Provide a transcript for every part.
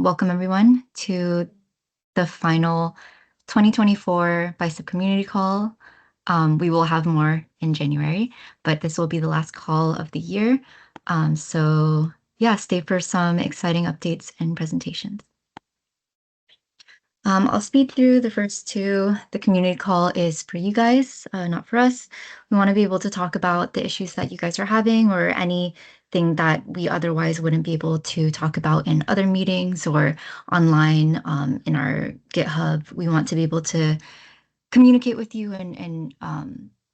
Welcome everyone to the final 2024 Bicep community call. We will have more in January, but this will be the last call of the year. So yeah, stay for some exciting updates and presentations. I'll speed through the first two. The community call is for you guys, not for us. We want to be able to talk about the issues that you guys are having or anything that we otherwise wouldn't be able to talk about in other meetings or online in our GitHub. We want to be able to communicate with you and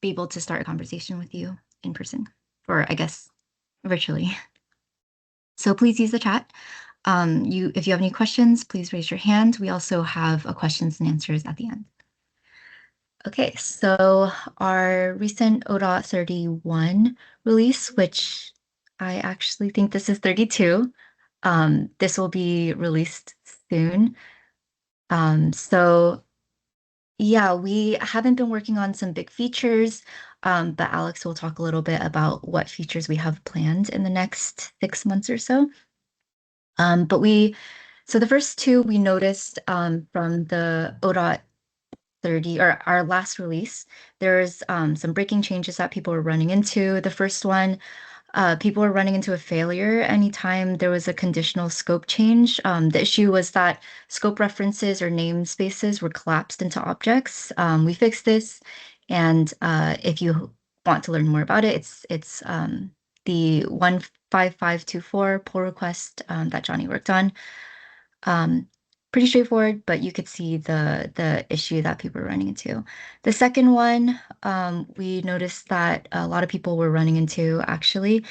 be able to start a conversation with you in person, or I guess virtually. So please use the chat. If you have any questions, please raise your hand. We also have a questions and answers at the end. Okay, so our recent ODOT 31 release, which I actually think this is 32, this will be released soon. So yeah, we haven't been working on some big features, but Alex will talk a little bit about what features we have planned in the next 6 months or so. So the first two we noticed from the ODOT 30 or our last release, there's some breaking changes that people were running into. The first one, people were running into a failure anytime there was a conditional scope change. The issue was that scope references or namespaces were collapsed into objects. We fixed this, and if you want to learn more about it, it's the 15524 pull request that Johnny worked on. Pretty straightforward, but you could see the issue that people were running into. The second one, we noticed that a lot of people were running into actually.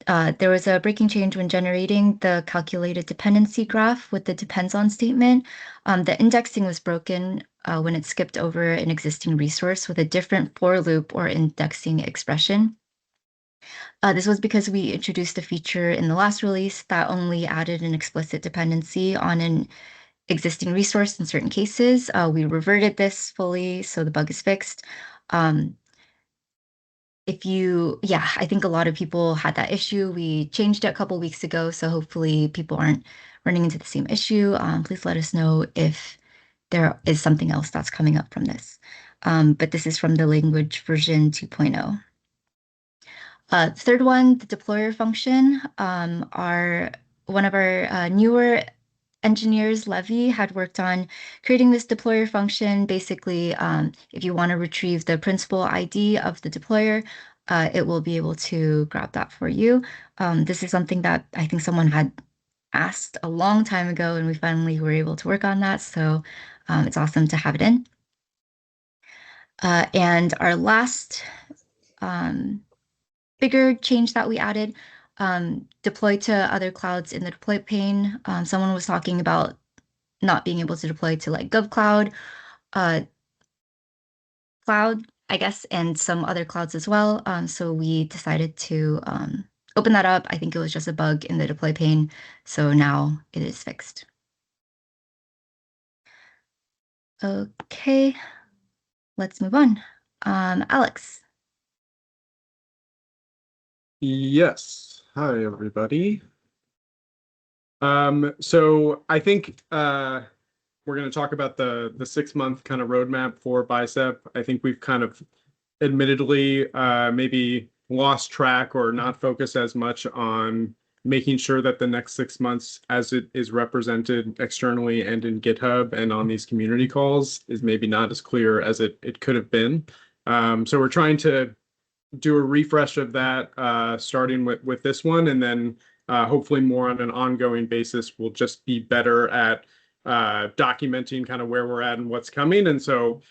There was a breaking change when generating the calculated dependency graph with the depends on statement. The indexing was broken when it skipped over an existing resource with a different for loop or indexing expression. This was because we introduced a feature in the last release that only added an explicit dependency on an existing resource in certain cases. We reverted this fully, so the bug is fixed. I think a lot of people had that issue. We changed it a couple weeks ago, so hopefully people aren't running into the same issue. Please let us know if there is something else that's coming up from this. But this is from the language version 2.0. Third one, the deployer function. One of our newer engineers, Levy, had worked on creating this deployer function. Basically, if you want to retrieve the principal ID of the deployer, it will be able to grab that for you. This is something that I think someone had asked a long time ago, and we finally were able to work on that. So it's awesome to have it in. And our last bigger change that we added, deploy to other clouds in the deploy pane. Someone was talking about not being able to deploy to like GovCloud, Cloud, I guess, and some other clouds as well. So we decided to open that up. I think it was just a bug in the deploy pane. So now it is fixed. Okay, let's move on. Alex. Yes. Hi, everybody. So I think we're going to talk about the 6-month kind of roadmap for Bicep. I think we've kind of admittedly maybe lost track or not focused as much on making sure that the next 6 months, as it is represented externally and in GitHub and on these community calls, is maybe not as clear as it could have been. So we're trying to do a refresh of that, starting with this one, and then hopefully more on an ongoing basis. We'll just be better at documenting kind of where we're at and what's coming. And so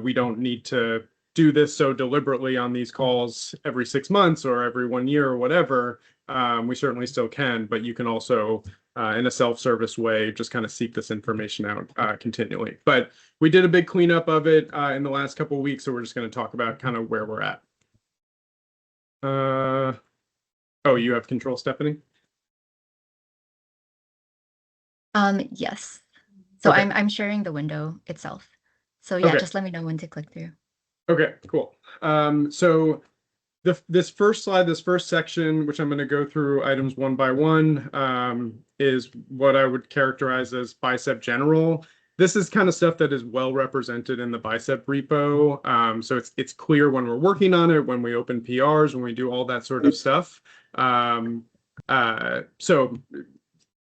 we don't need to do this so deliberately on these calls every 6 months or every 1 year or whatever. We certainly still can, but you can also in a self-service way just kind of seek this information out continually. But we did a big cleanup of it in the last couple of weeks, so we're just going to talk about kind of where we're at. Oh, you have control, Stephanie? Yes. So okay. I'm sharing the window itself. So yeah, okay. Just let me know when to click through. Okay, cool. So this first slide, this first section, which I'm going to go through items one by one, is what I would characterize as Bicep general. This is kind of stuff that is well represented in the Bicep repo. So it's clear when we're working on it, when we open PRs, when we do all that sort of stuff. So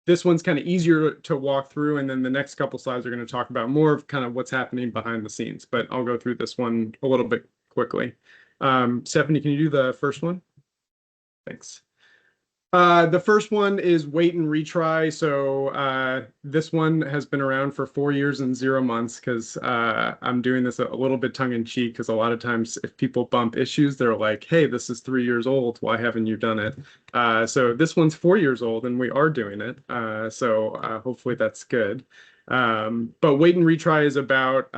this one's kind of easier to walk through, and then the next couple slides are going to talk about more of kind of what's happening behind the scenes. But I'll go through this one a little bit quickly. Stephanie, can you do the first one? Thanks. The first one is wait and retry. So this one has been around for 4 years and 0 months because I'm doing this a little bit tongue in cheek because a lot of times if people bump issues, they're like, hey, this is 3 years old. Why haven't you done it? So this one's 4 years old and we are doing it. So hopefully that's good. But wait and retry is about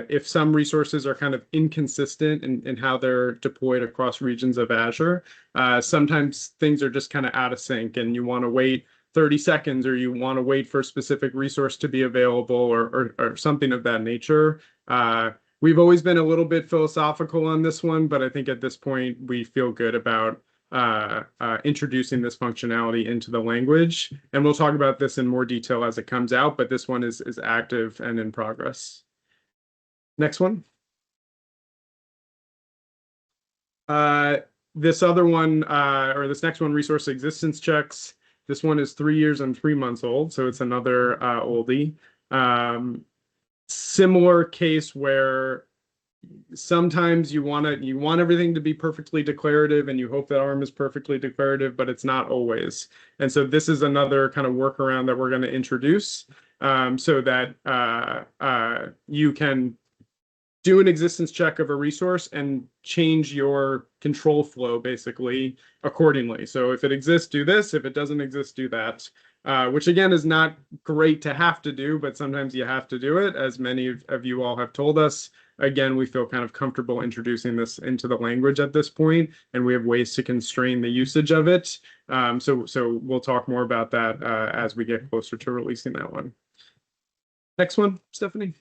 if some resources are kind of inconsistent in how they're deployed across regions of Azure. Sometimes things are just kind of out of sync and you want to wait 30 seconds or you want to wait for a specific resource to be available or something of that nature. We've always been a little bit philosophical on this one, but I think at this point we feel good about introducing this functionality into the language. And we'll talk about this in more detail as it comes out, but this one is active and in progress. Next one. This other one, or this next one, resource existence checks. This one is 3 years and 3 months old, so it's another oldie. Similar case where sometimes you want everything to be perfectly declarative and you hope that ARM is perfectly declarative, but it's not always. And so this is another kind of workaround that we're going to introduce so that you can do an existence check of a resource and change your control flow basically accordingly. So if it exists, do this. If it doesn't exist, do that. Which again is not great to have to do, but sometimes you have to do it, as many of you all have told us. Again, we feel kind of comfortable introducing this into the language at this point, and we have ways to constrain the usage of it. So we'll talk more about that as we get closer to releasing that one. Next one, Stephanie.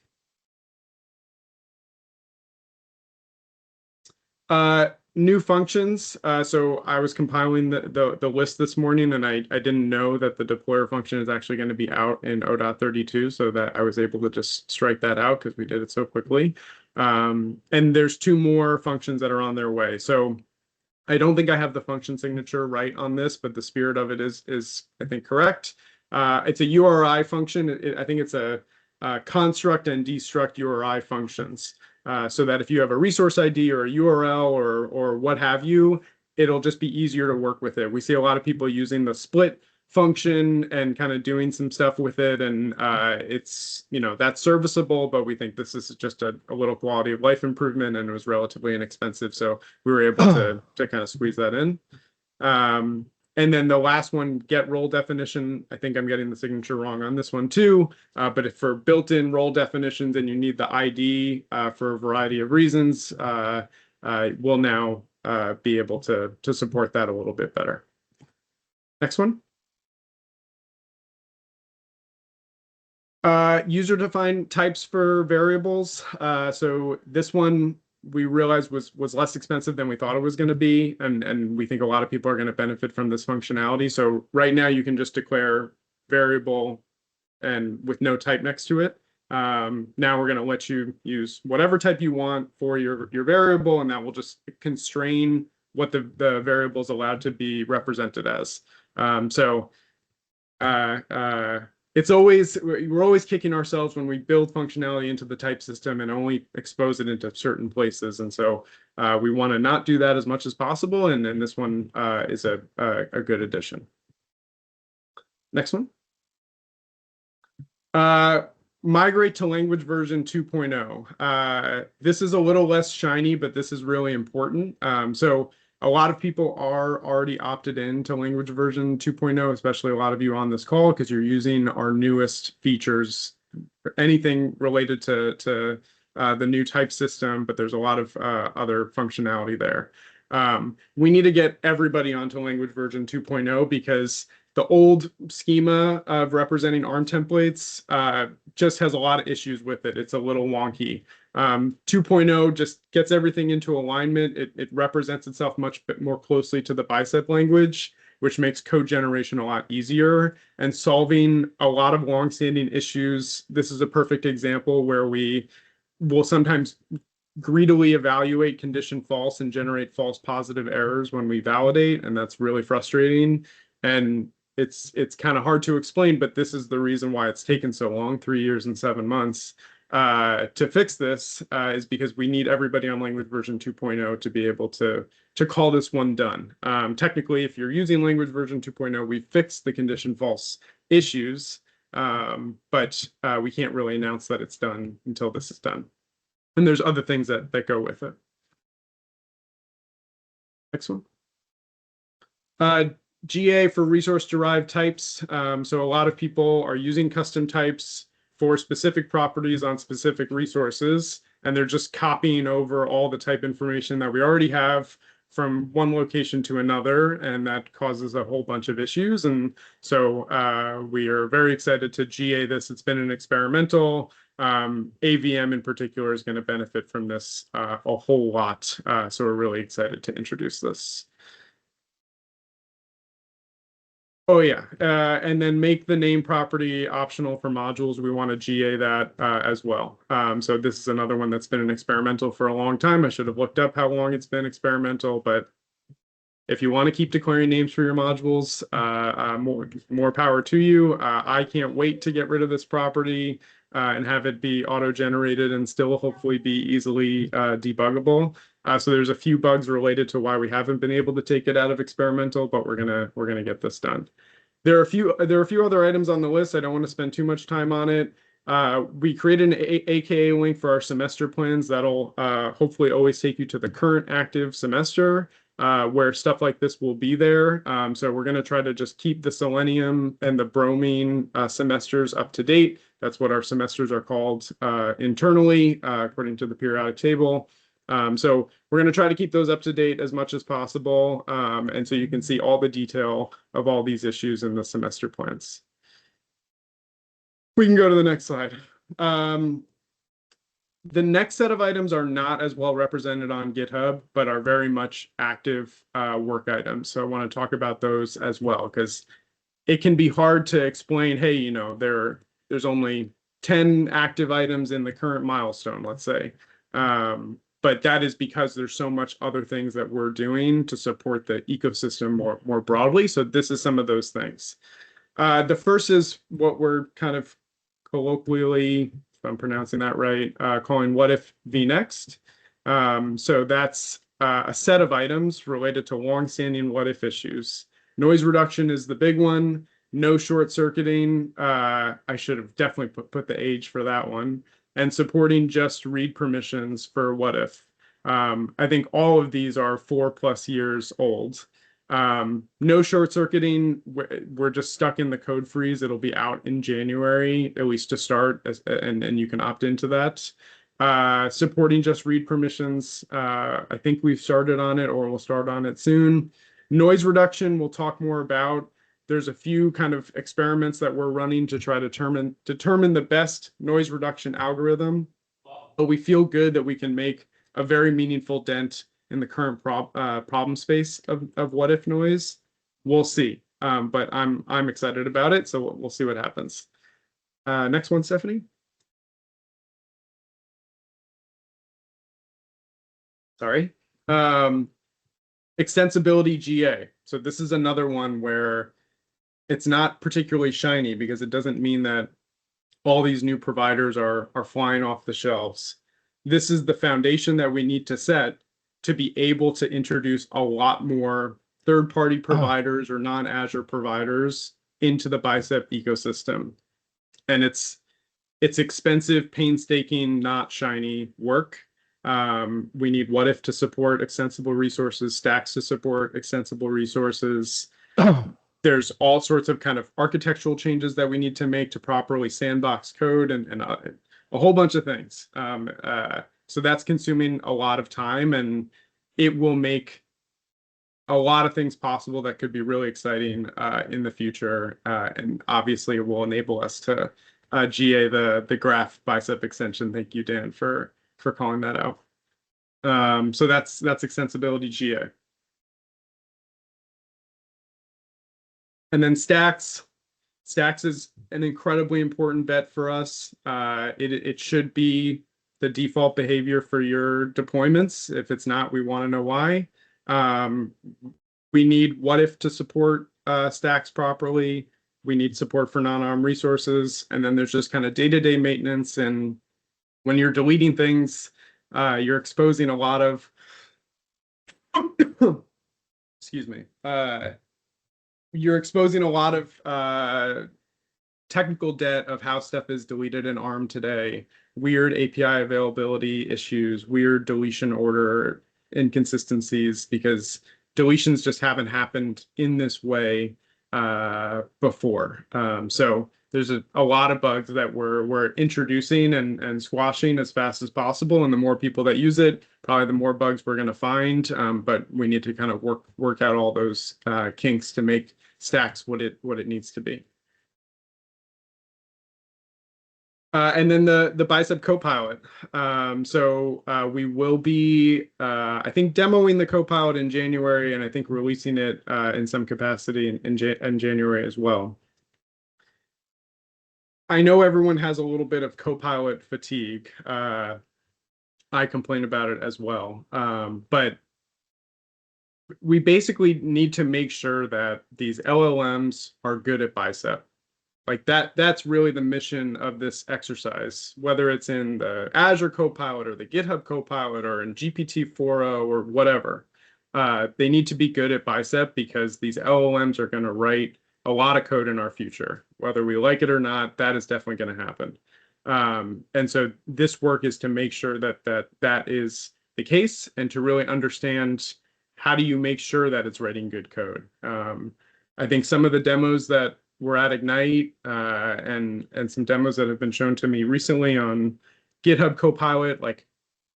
New functions. So I was compiling the list this morning, and I didn't know that the deployer function is actually going to be out in 0.32, so that I was able to just strike that out because we did it so quickly. And there's 2 more functions that are on their way. So I don't think I have the function signature right on this, but the spirit of it is I think correct. It's a URI function. I think it's a construct and destruct URI functions. So that if you have a resource ID or a URL or what have you, it'll just be easier to work with it. We see a lot of people using the split function and kind of doing some stuff with it, and it's, that's serviceable, but we think this is just a little quality of life improvement, and it was relatively inexpensive, so we were able to kind of squeeze that in. And then the last one, get role definition. I think I'm getting the signature wrong on this one too. But if for built-in role definitions and you need the ID for a variety of reasons, we'll now be able to support that a little bit better. Next one. User-defined types for variables. So this one we realized was less expensive than we thought it was going to be, and we think a lot of people are going to benefit from this functionality. So right now you can just declare variable and with no type next to it. Now we're going to let you use whatever type you want for your variable, and that will just constrain what the variable is allowed to be represented as. We're always kicking ourselves when we build functionality into the type system and only expose it into certain places. And so we want to not do that as much as possible. And then this one is a good addition. Next one. Migrate to language version 2.0. This is a little less shiny, but this is really important. So a lot of people are already opted in to language version 2.0, especially a lot of you on this call, because you're using our newest features, anything related to the new type system, but there's a lot of other functionality there. We need to get everybody onto language version 2.0 because the old schema of representing ARM templates just has a lot of issues with it. It's a little wonky. 2.0 just gets everything into alignment. It represents itself much bit more closely to the Bicep language, which makes code generation a lot easier and solving a lot of longstanding issues. This is a perfect example where we will sometimes greedily evaluate condition false and generate false positive errors when we validate, and that's really frustrating. And it's kind of hard to explain, but this is the reason why it's taken so long, 3 years and 7 months, to fix this, is because we need everybody on language version 2.0 to be able to call this one done. Technically, if you're using language version 2.0, we fixed the condition false issues, but we can't really announce that it's done until this is done. And there's other things that go with it. Next one. GA for resource derived types. So a lot of people are using custom types for specific properties on specific resources, and they're just copying over all the type information that we already have from one location to another, and that causes a whole bunch of issues. And so we are very excited to GA this. It's been an experimental. AVM in particular is going to benefit from this a whole lot. So we're really excited to introduce this. Oh yeah, and then make the name property optional for modules. We want to GA that as well. So this is another one that's been an experimental for a long time. I should have looked up how long it's been experimental, but if you want to keep declaring names for your modules, more power to you. I can't wait to get rid of this property and have it be auto-generated and still hopefully be easily debuggable. So there's a few bugs related to why we haven't been able to take it out of experimental, but we're gonna get this done. There are a few other items on the list. I don't want to spend too much time on it. We created an AKA link for our semester plans that'll hopefully always take you to the current active semester, where stuff like this will be there. So we're going to try to just keep the selenium and the bromine semesters up to date. That's what our semesters are called internally, according to the periodic table. So we're going to try to keep those up to date as much as possible. And so you can see all the detail of all these issues in the semester plans. We can go to the next slide. The next set of items are not as well represented on GitHub, but are very much active work items. So I want to talk about those as well, because it can be hard to explain, hey, you know, there's only 10 active items in the current milestone, let's say. But that is because there's so much other things that we're doing to support the ecosystem more broadly. So this is some of those things. The first is what we're kind of colloquially, if I'm pronouncing that right, calling what if vNext. So that's a set of items related to longstanding what if issues. Noise reduction is the big one. No short circuiting. I should have definitely put the age for that one. And supporting just read permissions for what if. I think all of these are 4+ years old. No short circuiting. We're just stuck in the code freeze. It'll be out in January, at least to start, and you can opt into that. Supporting just read permissions. I think we've started on it, or we'll start on it soon. Noise reduction, we'll talk more about. There's a few kind of experiments that we're running to try to determine the best noise reduction algorithm. But we feel good that we can make a very meaningful dent in the current problem space of what if noise. We'll see. But I'm excited about it, so we'll see what happens. Next one, Stephanie. Sorry. Extensibility GA. So this is another one where it's not particularly shiny, because it doesn't mean that all these new providers are flying off the shelves. This is the foundation that we need to set to be able to introduce a lot more third-party providers or non-Azure providers into the Bicep ecosystem. And it's expensive, painstaking, not shiny work. We need what if to support extensible resources, stacks to support extensible resources. There's all sorts of kind of architectural changes that we need to make to properly sandbox code and a whole bunch of things. So that's consuming a lot of time, and it will make a lot of things possible that could be really exciting in the future. And obviously it will enable us to GA the graph Bicep extension. Thank you, Dan, for for calling that out. So that's extensibility GA. And then Stacks. Stacks is an incredibly important bet for us. It should be the default behavior for your deployments. If it's not, we want to know why. We need what if to support Stacks properly. We need support for non-ARM resources. And then there's just kind of day-to-day maintenance. And when you're deleting things, you're exposing a lot of, excuse me, you're exposing a lot of technical debt of how stuff is deleted in ARM today, weird API availability issues, weird deletion order inconsistencies, because deletions just haven't happened in this way before. So there's a lot of bugs that we're introducing and squashing as fast as possible. And the more people that use it, probably the more bugs we're going to find. But we need to kind of work out all those kinks to make Stacks what it needs to be. And then the Bicep Copilot. We will be, I think, demoing the Copilot in January, and I think releasing it in some capacity in January as well. I know everyone has a little bit of Copilot fatigue. I complain about it as well. But we basically need to make sure that these LLMs are good at Bicep. Like that's really the mission of this exercise, whether it's in the Azure Copilot or the GitHub Copilot or in GPT-4o or whatever. They need to be good at Bicep because these LLMs are going to write a lot of code in our future. Whether we like it or not, that is definitely going to happen. And so this work is to make sure that is the case and to really understand how do you make sure that it's writing good code. I think some of the demos that we're at Ignite and some demos that have been shown to me recently on GitHub Copilot, like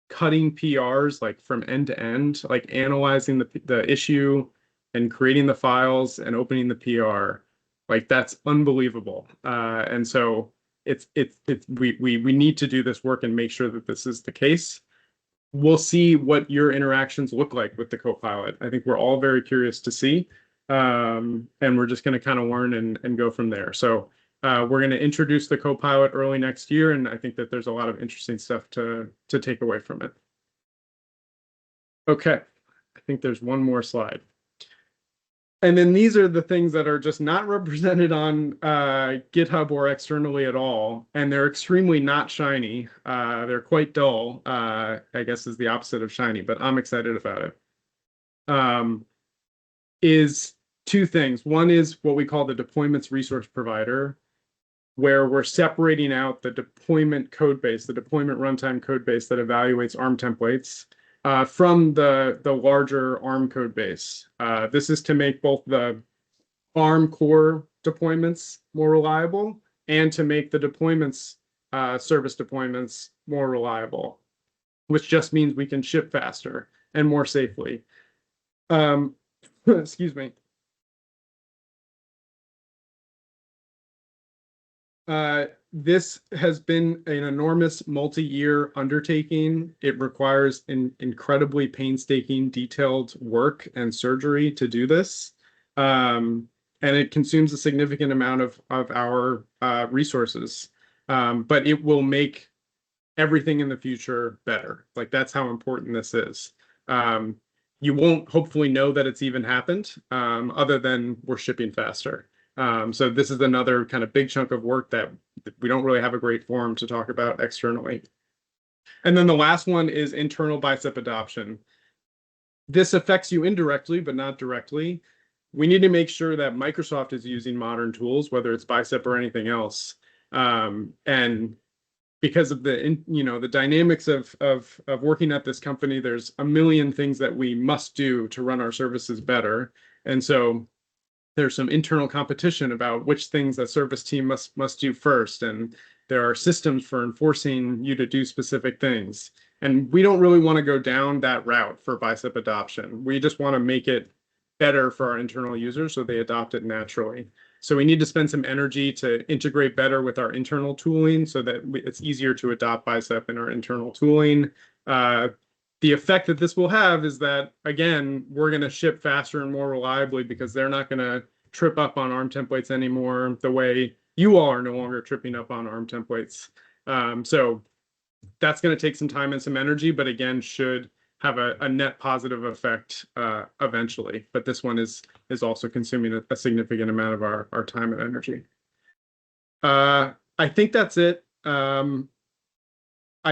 cutting PRs like from end to end, like analyzing the issue and creating the files and opening the PR, like that's unbelievable. And so we need to do this work and make sure that this is the case. We'll see what your interactions look like with the Copilot. I think we're all very curious to see. And we're just going to kind of learn and go from there. So we're going to introduce the Copilot early next year, and I think that there's a lot of interesting stuff to take away from it. Okay, I think there's one more slide. And then these are the things that are just not represented on GitHub or externally at all, and they're extremely not shiny. They're quite dull, I guess is the opposite of shiny, but I'm excited about it. Is two things. One is what we call the deployments resource provider, where we're separating out the deployment code base, the deployment runtime code base that evaluates ARM templates from the larger ARM code base. This is to make both the ARM core deployments more reliable and to make the deployments, service deployments more reliable, which just means we can ship faster and more safely. Excuse me. This has been an enormous multi-year undertaking. It requires incredibly painstaking, detailed work and surgery to do this. And it consumes a significant amount of our resources. But it will make everything in the future better. Like that's how important this is. You won't hopefully know that it's even happened, other than we're shipping faster. So this is another kind of big chunk of work that we don't really have a great forum to talk about externally. And then the last one is internal Bicep adoption. This affects you indirectly, but not directly. We need to make sure that Microsoft is using modern tools, whether it's Bicep or anything else. And because of the dynamics of working at this company, there's a million things that we must do to run our services better. And so there's some internal competition about which things a service team must do first. And there are systems for enforcing you to do specific things. And we don't really want to go down that route for Bicep adoption. We just want to make it better for our internal users so they adopt it naturally. So we need to spend some energy to integrate better with our internal tooling so that it's easier to adopt Bicep in our internal tooling. The effect that this will have is that, again, we're going to ship faster and more reliably because they're not going to trip up on ARM templates anymore the way you all are no longer tripping up on ARM templates. So that's going to take some time and some energy, but again, should have a net positive effect eventually. But this one is also consuming a significant amount of our time and energy. I think that's it. I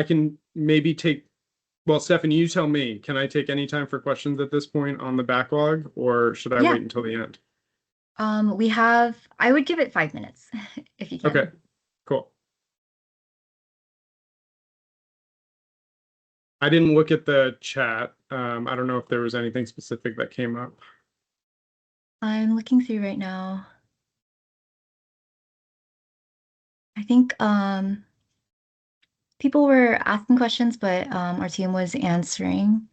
can maybe take, well, Stephanie, you tell me, can I take any time for questions at this point on the backlog, or should I Yeah. wait until the end? I would give it 5 minutes if you can. Okay, cool. I didn't look at the chat. I don't know if there was anything specific that came up. I'm looking through right now. I think people were asking questions, but our team was answering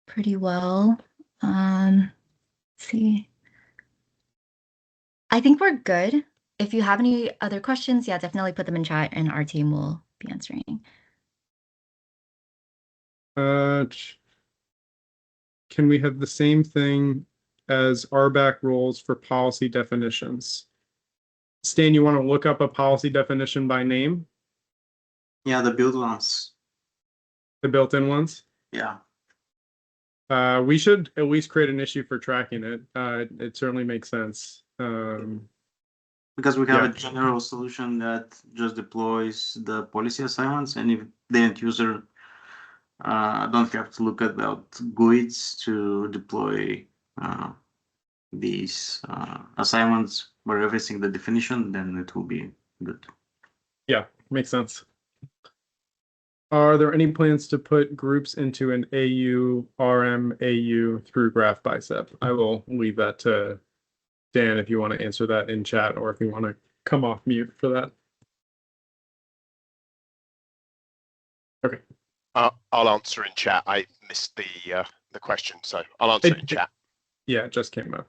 pretty well. Let's see. I think we're good. If you have any other questions, yeah, definitely put them in chat and our team will be answering. Can we have the same thing as RBAC rules for policy definitions? Stan, you want to look up a policy definition by name? Yeah, the build ones. The built-in ones? Yeah. We should at least create an issue for tracking it. It certainly makes sense. Because we have Yeah. a general solution that just deploys the policy assignments, and if the end user don't have to look at the GUIDs to deploy these assignments by referencing the definition, then it will be good. Yeah, makes sense. Are there any plans to put groups into an AU, RM, AU through Graph Bicep? I will leave that to Dan if you want to answer that in chat, or if you want to come off mute for that. Okay. I'll answer in chat. I missed the question, so I'll answer in chat. Yeah, it just came up.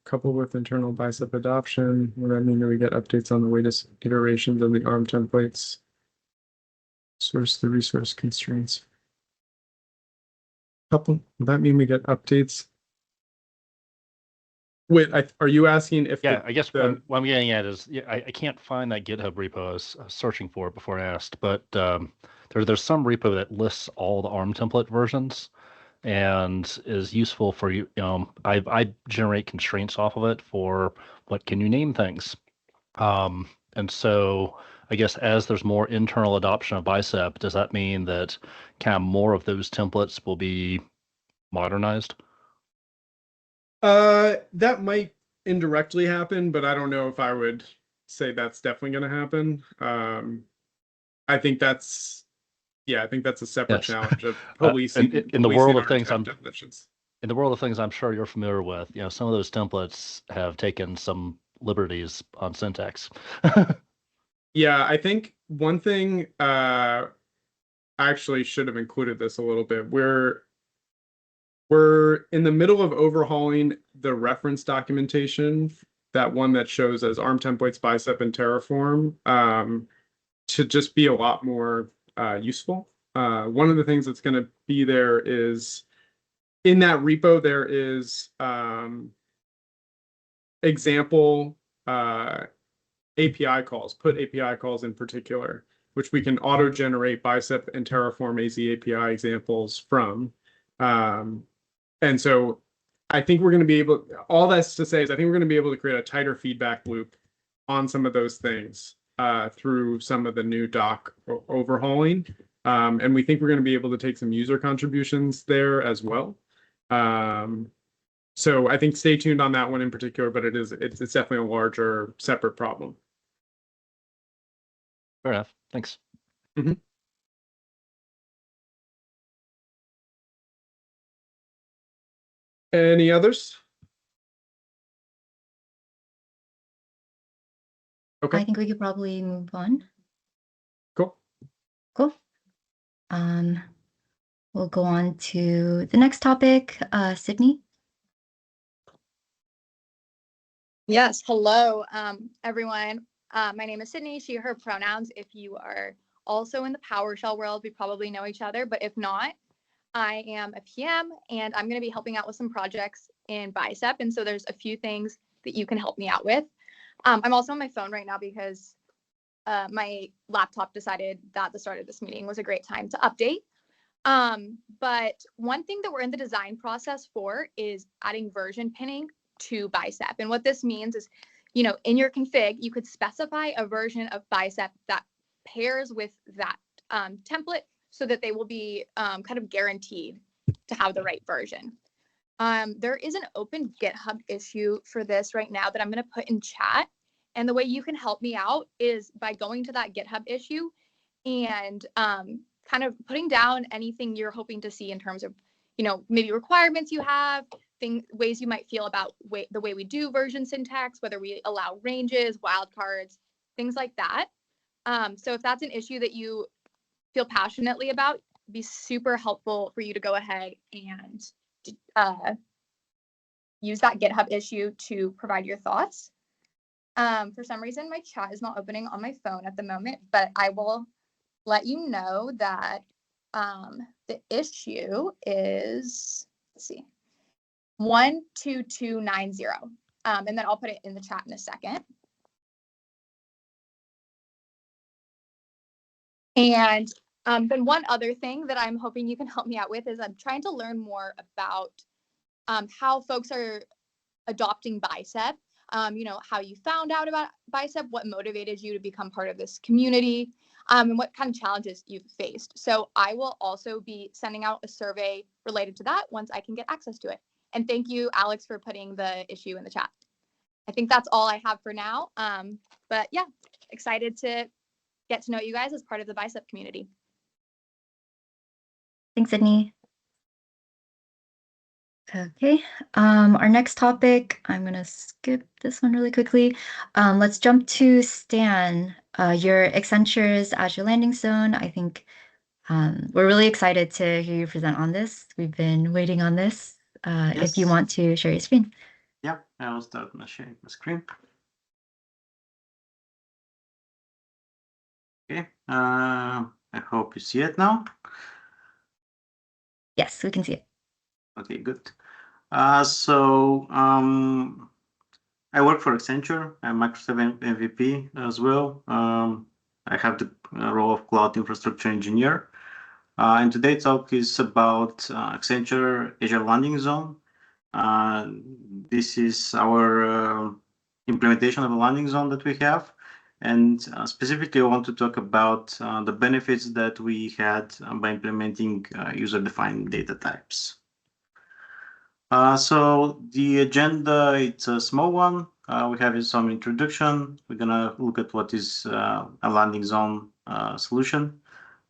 Coupled with internal Bicep adoption, what I mean that we get updates on the latest iterations of the ARM templates. Source the resource constraints. Would that mean we get updates? Wait, are you asking if? Yeah, I guess what I'm getting at is, yeah, I can't find that GitHub repo. I was searching for it before I asked, but there's some repo that lists all the ARM template versions and is useful for you. I generate constraints off of it for what can you name things. And so I guess as there's more internal adoption of Bicep, does that mean that kind of more of those templates will be modernized? That might indirectly happen, but I don't know if I would say that's definitely going to happen. I think that's a separate challenge of policing. In the world of things definitions. In the world of things I'm sure you're familiar with, some of those templates have taken some liberties on syntax. Yeah, I think one thing I actually should have included this a little bit. We're in the middle of overhauling the reference documentation, that one that shows as ARM templates, Bicep, and Terraform, to just be a lot more useful. One of the things that's going to be there is in that repo, there is example API calls, put API calls in particular, which we can auto-generate Bicep and Terraform AZ API examples from. And so I think we're going to be able, all that's to say is I think we're going to be able to create a tighter feedback loop on some of those things through some of the new doc overhauling. And we think we're going to be able to take some user contributions there as well. So I think stay tuned on that one in particular, but it's definitely a larger separate problem. Fair enough. Thanks. Mm-hmm. Any others? Okay. I think we could probably move on. Cool. Cool. We'll go on to the next topic, Sydney. Yes, hello, everyone. My name is Sydney, she, her pronouns. If you are also in the PowerShell world, we probably know each other, but if not, I am a PM and I'm going to be helping out with some projects in Bicep. And so there's a few things that you can help me out with. I'm also on my phone right now because my laptop decided that the start of this meeting was a great time to update. But one thing that we're in the design process for is adding version pinning to Bicep. And what this means is, you know, in your config, you could specify a version of Bicep that pairs with that template so that they will be kind of guaranteed to have the right version. There is an open GitHub issue for this right now that I'm going to put in chat. And the way you can help me out is by going to that GitHub issue and kind of putting down anything you're hoping to see in terms of, you know, maybe requirements you have, ways you might feel about the way we do version syntax, whether we allow ranges, wildcards, things like that. So if that's an issue that you feel passionately about, it'd be super helpful for you to go ahead and use that GitHub issue to provide your thoughts. For some reason, my chat is not opening on my phone at the moment, but I will let you know that the issue is, let's see, 12290. And then I'll put it in the chat in a second. And then one other thing that I'm hoping you can help me out with is I'm trying to learn more about how folks are adopting Bicep. You know, how you found out about Bicep, what motivated you to become part of this community, and what kind of challenges you've faced. So I will also be sending out a survey related to that once I can get access to it. And thank you, Alex, for putting the issue in the chat. I think that's all I have for now. But yeah, excited to get to know you guys as part of the Bicep community. Thanks, Sydney. Okay, our next topic, I'm gonna skip this one really quickly. Let's jump to Stan, your Accenture's Azure Landing Zone. I think we're really excited to hear you present on this. We've been waiting on this. If you Yes. want to share your screen. Yeah, I will start my sharing my screen. Okay, I hope you see it now. Yes, we can see it. Okay, good. I work for Accenture. I'm Microsoft MVP as well. I have the role of cloud infrastructure engineer. And today's talk is about Accenture Azure Landing Zone. This is our implementation of a landing zone that we have. And specifically, I want to talk about the benefits that we had by implementing user-defined data types. So the agenda, it's a small one. We have some introduction. We're gonna look at what is a landing zone solution,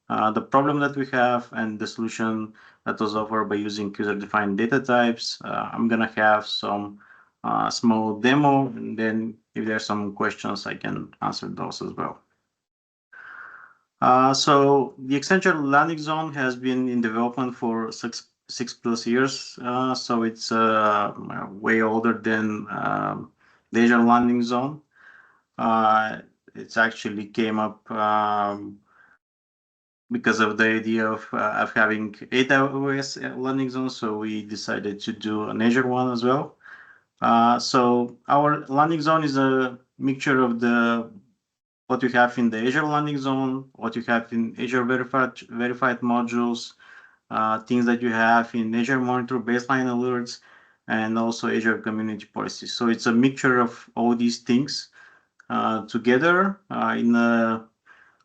the problem that we have, and the solution that was offered by using user-defined data types. I'm gonna have some small demo, and then if there are some questions, I can answer those as well. So the Accenture landing zone has been in development for six plus years. So it's way older than the Azure landing zone. It's actually came up because of the idea of having AWS landing zone. So we decided to do an Azure one as well. So our landing zone is a mixture of what you have in the Azure landing zone, what you have in Azure verified modules, things that you have in Azure Monitor baseline alerts, and also Azure community policies. So it's a mixture of all these things together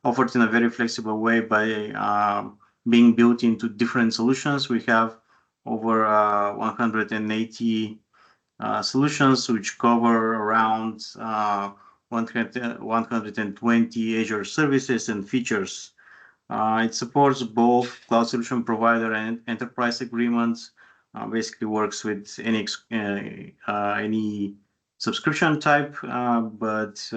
offered in a very flexible way by being built into different solutions. We have over 180 solutions which cover around 120 Azure services and features. It supports both cloud solution provider and enterprise agreements. Basically works with any subscription type, but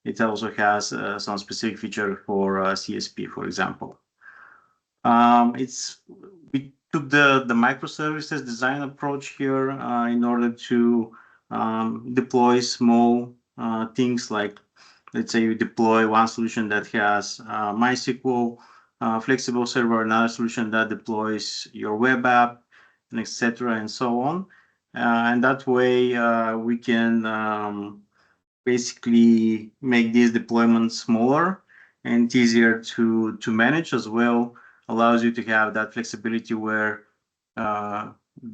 it also has some specific feature for CSP, for example. We took the microservices design approach here in order to deploy small things like, let's say you deploy one solution that has MySQL, flexible server, another solution that deploys your web app, and etc. and so on. And that way we can basically make these deployments smaller and easier to manage as well. Allows you to have that flexibility where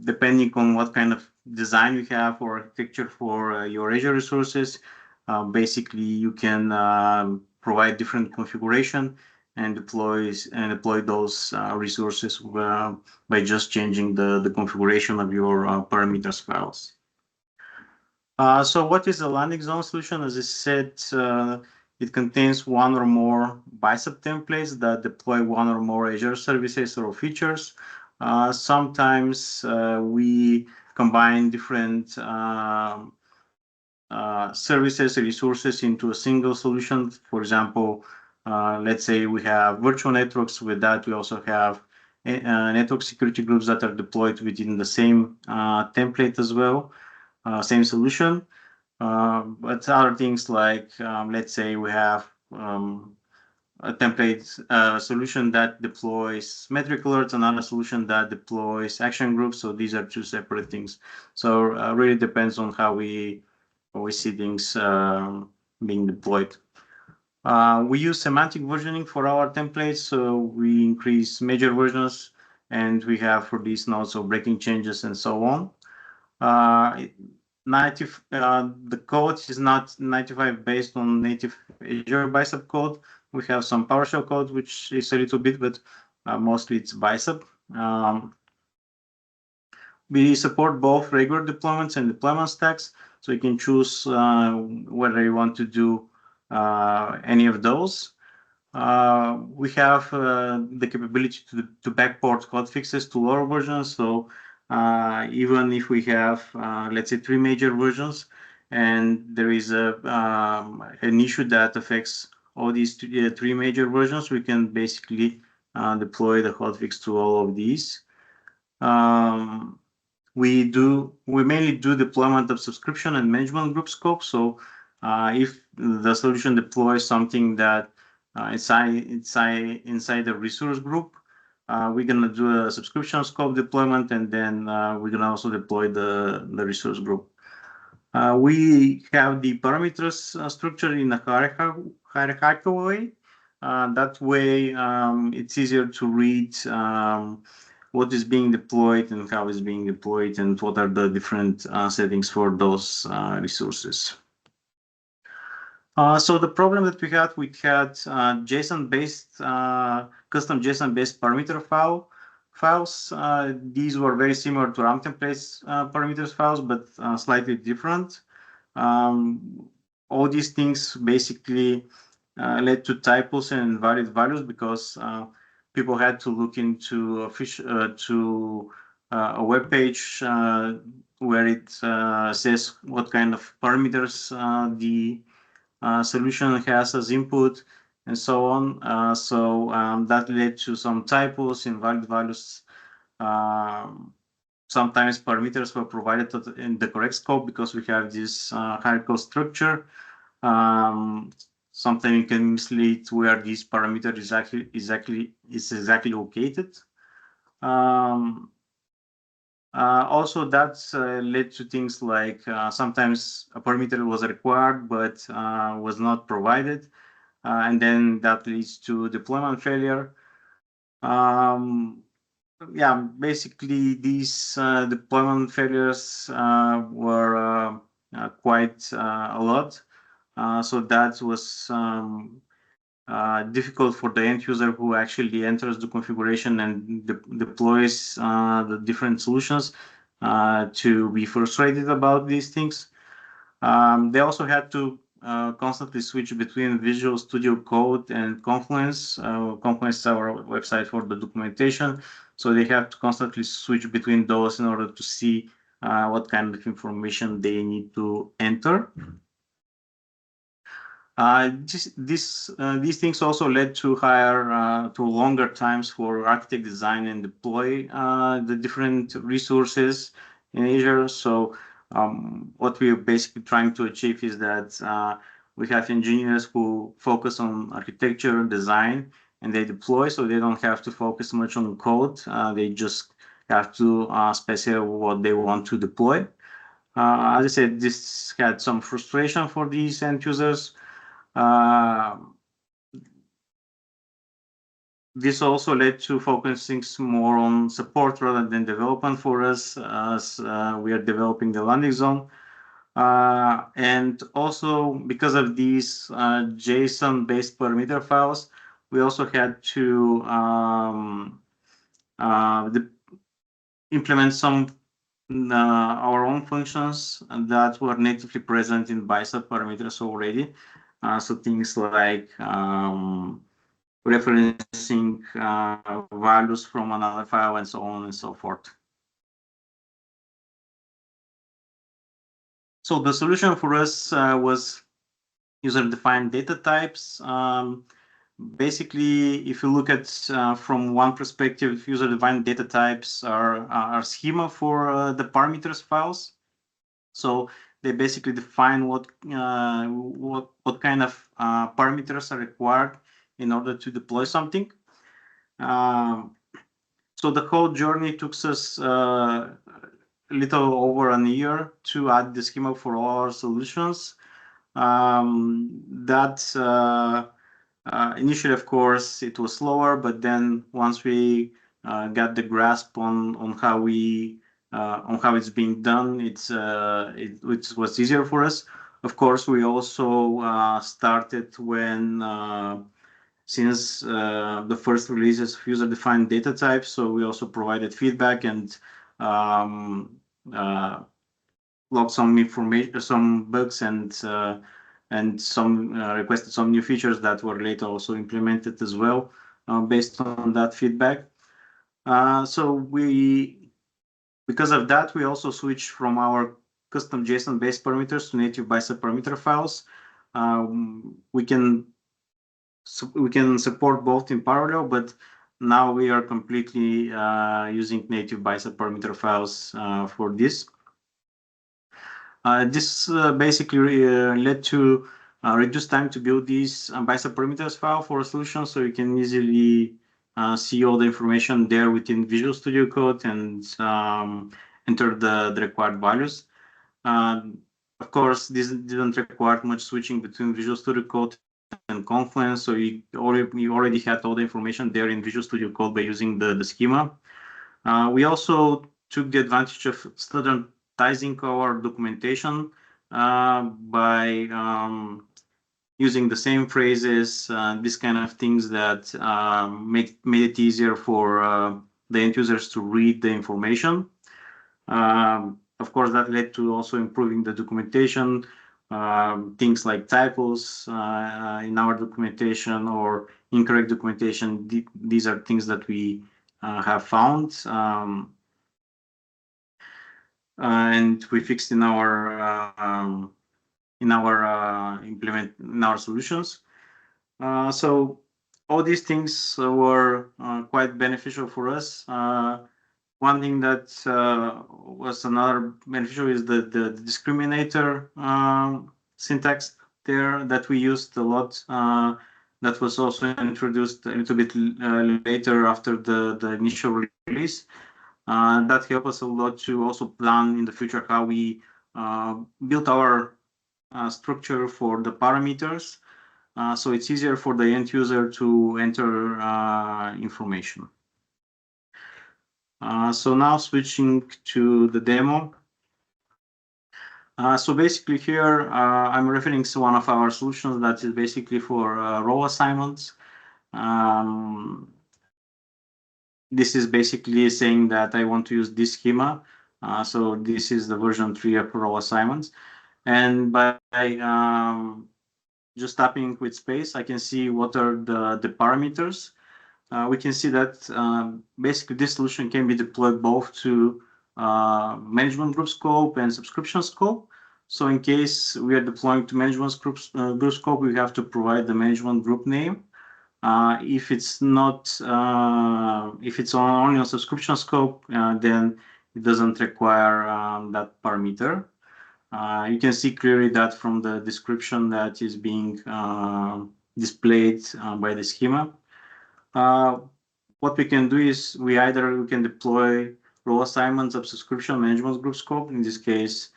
depending on what kind of design you have or architecture for your Azure resources, basically you can provide different configuration and deploy those resources by just changing the configuration of your parameters files. So what is the landing zone solution? As I said, it contains one or more Bicep templates that deploy one or more Azure services or features. Sometimes we combine different services or resources into a single solution. For example, let's say we have virtual networks. With that, we also have network security groups that are deployed within the same template as well, same solution. But other things like, let's say we have a template solution that deploys metric alerts, another solution that deploys action groups. So these are two separate things. So really depends on how we see things being deployed. We use semantic versioning for our templates. So we increase major versions, and we have for these nodes of breaking changes and so on. The code is not 95 based on native Azure Bicep code. We have some PowerShell code, which is a little bit, but mostly it's Bicep. We support both regular deployments and deployment stacks, so you can choose whether you want to do any of those. We have the capability to backport code fixes to lower versions. So even if we have, let's say, 3 major versions, and there is an issue that affects all these 3 major versions, we can basically deploy the hotfix to all of these. We mainly do deployment of subscription and management group scope. So if the solution deploys something that inside the resource group, we're gonna do a subscription scope deployment, and then we're gonna also deploy the resource group. We have the parameters structured in a hierarchical way. That way, it's easier to read what is being deployed and how it's being deployed, and what are the different settings for those resources. So the problem that we had JSON-based, custom JSON-based parameter files. These were very similar to RAM templates parameters files, but slightly different. All these things basically led to typos and invalid values because people had to look into a web page where it says what kind of parameters the solution has as input and so on. That led to some typos, invalid values. Sometimes parameters were provided in the correct scope because we have this hierarchical structure. Sometimes you can mislead where this parameter is exactly located. Also, that's led to things like sometimes a parameter was required but was not provided, and then that leads to deployment failure. Yeah, basically these deployment failures were quite a lot. So that was difficult for the end user who actually enters the configuration and deploys the different solutions to be frustrated about these things. They also had to constantly switch between Visual Studio Code and Confluence. Confluence is our website for the documentation. So they have to constantly switch between those in order to see what kind of information they need to enter. These things also led to longer times for architect design and deploy the different resources in Azure. So what we're basically trying to achieve is that we have engineers who focus on architecture, design, and they deploy, so they don't have to focus much on code. They just have to specify what they want to deploy. As I said, this had some frustration for these end users. This also led to focusing more on support rather than development for us, as we are developing the landing zone. And also because of these JSON-based parameter files, we also had to implement some our own functions that were natively present in Bicep parameters already. So things like referencing values from another file and so on and so forth. So the solution for us was user-defined data types. Basically, if you look at from one perspective, user-defined data types are schema for the parameters files. So they basically define what kind of parameters are required in order to deploy something. So the whole journey took us a little over a year to add the schema for all our solutions. Initially, of course, it was slower, but then once we got the grasp on how it's being done, it was easier for us. Of course, we also started when since the first releases of user-defined data types, so we also provided feedback and logged some information, some bugs, and some requested some new features that were later also implemented as well based on that feedback. Because of that, we also switched from our custom JSON-based parameters to native Bicep parameter files. We can support both in parallel, but now we are completely using native Bicep parameter files for this. This basically led to reduced time to build these Bicep parameters file for a solution, so you can easily see all the information there within Visual Studio Code and enter the required values. Of course, this didn't require much switching between Visual Studio Code and Confluence, so you already had all the information there in Visual Studio Code by using the schema. We also took the advantage of standardizing our documentation by using the same phrases, these kind of things that made it easier for the end users to read the information. Of course, that led to also improving the documentation, things like typos in our documentation or incorrect documentation. These are things that we have found and we fixed in our solutions. So all these things were quite beneficial for us. One thing that was another beneficial is the discriminator syntax there that we used a lot. That was also introduced a little bit later after the initial release. That helped us a lot to also plan in the future how we built our structure for the parameters. So it's easier for the end user to enter information. So now switching to the demo. So basically here, I'm referring to one of our solutions that is basically for role assignments. This is basically saying that I want to use this schema. So this is the version 3 of role assignments. And by just tapping with space, I can see what are the parameters. We can see that basically this solution can be deployed both to management group scope and subscription scope. So in case we are deploying to management group scope, we have to provide the management group name. If it's not, if it's only on subscription scope, then it doesn't require that parameter. You can see clearly that from the description that is being displayed by the schema. What we can do is we can deploy role assignments of subscription management group scope, in this case,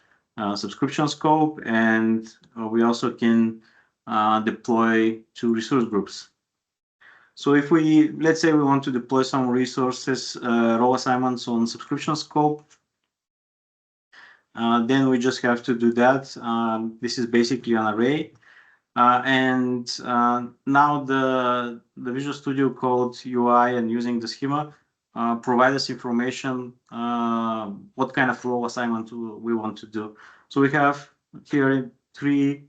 subscription scope, and we also can deploy to resource groups. So if let's say we want to deploy some resources, role assignments on subscription scope, then we just have to do that. This is basically an array. Now the Visual Studio Code UI and using the schema provide us information what kind of role assignment we want to do. So we have here 3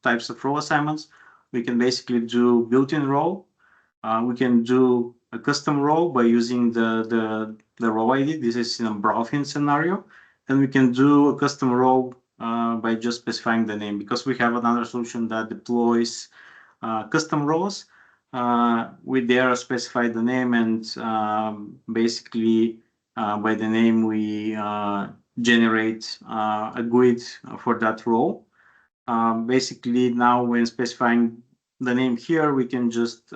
types of role assignments. We can basically do built-in role. We can do a custom role by using the role ID. This is in a browsing scenario. And we can do a custom role by just specifying the name. Because we have another solution that deploys custom roles, we there specify the name, and basically by the name we generate a GUID for that role. Basically now when specifying the name here, we can just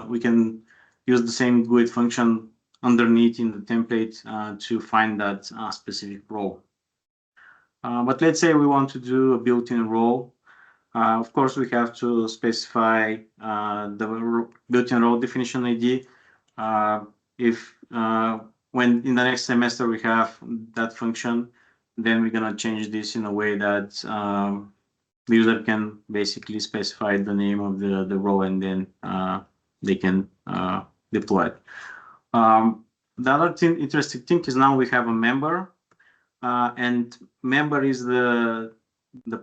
we can use the same GUID function underneath in the template to find that specific role. But let's say we want to do a built-in role. Of course, we have to specify the built-in role definition ID. If when in the next semester we have that function, then we're gonna change this in a way that the user can basically specify the name of the role, and then they can deploy it. The other interesting thing is now we have a member, and member is the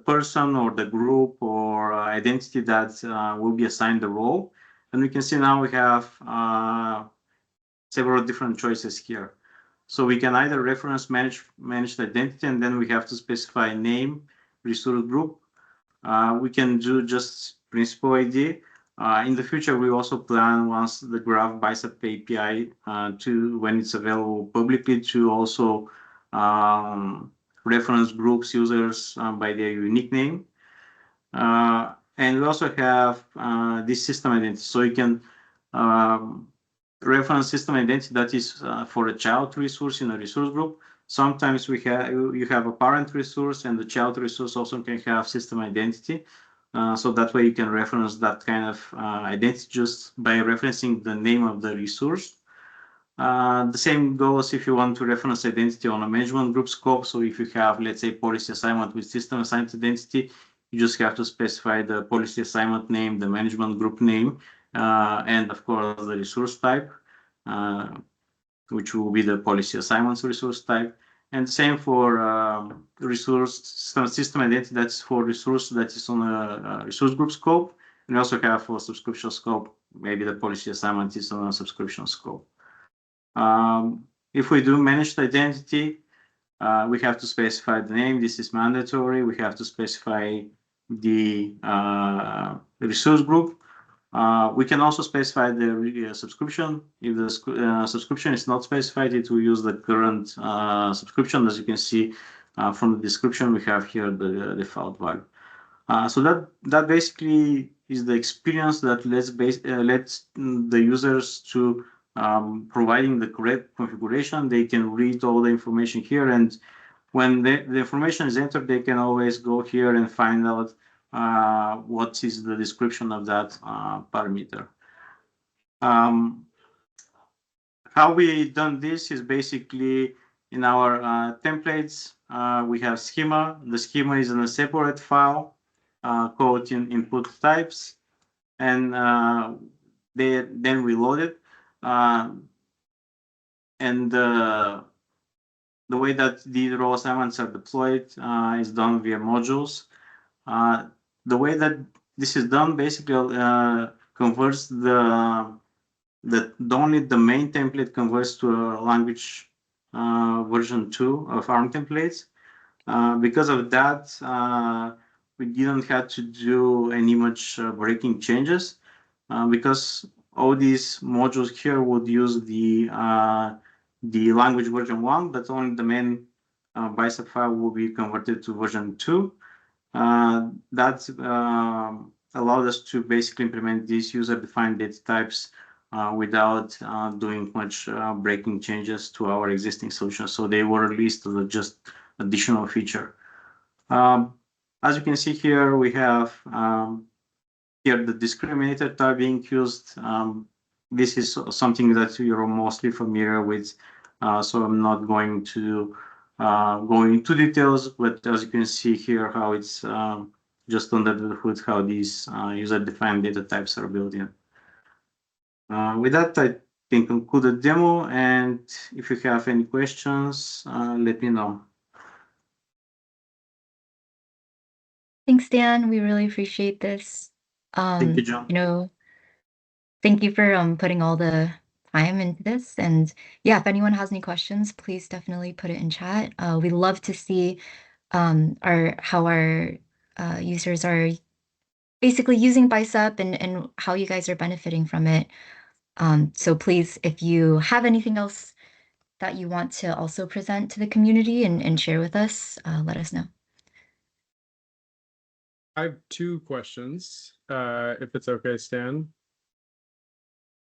person or the group or identity that will be assigned the role. And we can see now we have several different choices here. So we can either reference managed identity, and then we have to specify name, resource group. We can do just principal ID. In the future, we also plan, once the Graph Bicep API when it's available publicly, to also reference groups users by their unique name. And we also have this system identity. So you can reference system identity that is for a child resource in a resource group. Sometimes you have a parent resource, and the child resource also can have system identity. So that way you can reference that kind of identity just by referencing the name of the resource. The same goes if you want to reference identity on a management group scope. So if you have, let's say, policy assignment with system assigned identity, you just have to specify the policy assignment name, the management group name, and of course the resource type, which will be the policy assignments resource type. And same for resource system identity, that's for resource that is on a resource group scope. And we also have for subscription scope, maybe the policy assignment is on a subscription scope. If we do managed identity, we have to specify the name. This is mandatory. We have to specify the resource group. We can also specify the subscription. If the subscription is not specified, it will use the current subscription. As you can see from the description, we have here the default value. So that basically is the experience that lets the users to providing the correct configuration. They can read all the information here, and when the information is entered, they can always go here and find out what is the description of that parameter. How we done this is basically in our templates, we have schema. The schema is in a separate file called in input types, and then we load it. And the way that the role assignments are deployed is done via modules. The way that this is done basically converts only the main template converts to a language version 2 of ARM templates. Because of that, we didn't have to do any much breaking changes because all these modules here would use the language version 1, but only the main Bicep file will be converted to version 2. That allowed us to basically implement these user-defined data types without doing much breaking changes to our existing solution. So they were released as a just additional feature. As you can see here, we have here the discriminator type being used. This is something that you're mostly familiar with, so I'm not going to go into details, but as you can see here, how it's just under the hood, how these user-defined data types are built in. With that, I can conclude the demo, and if you have any questions, let me know. Thanks, Dan. We really appreciate this. Thank you, John. You know, thank you for putting all the time into this. And yeah, if anyone has any questions, please definitely put it in chat. We love to see how our users are basically using Bicep and how you guys are benefiting from it. So please, if you have anything else that you want to also present to the community and share with us, let us know. I have 2 questions, if it's okay, Stan.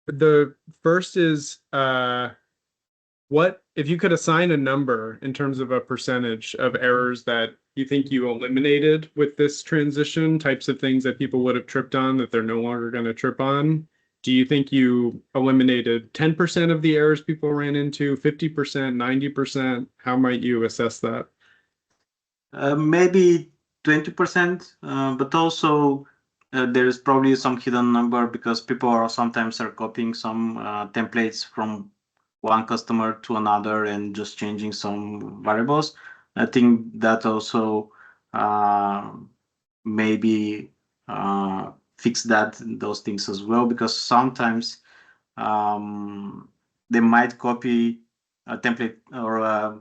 The first is, what if you could assign a number in terms of a percentage of errors that you think you eliminated with this transition, types of things that people would have tripped on that they're no longer going to trip on? Do you think you eliminated 10% of the errors people ran into, 50%, 90%? How might you assess that? Maybe 20%, but also there is probably some hidden number because people are sometimes copying some templates from one customer to another and just changing some variables. I think that also maybe fix those things as well, because sometimes they might copy a template or a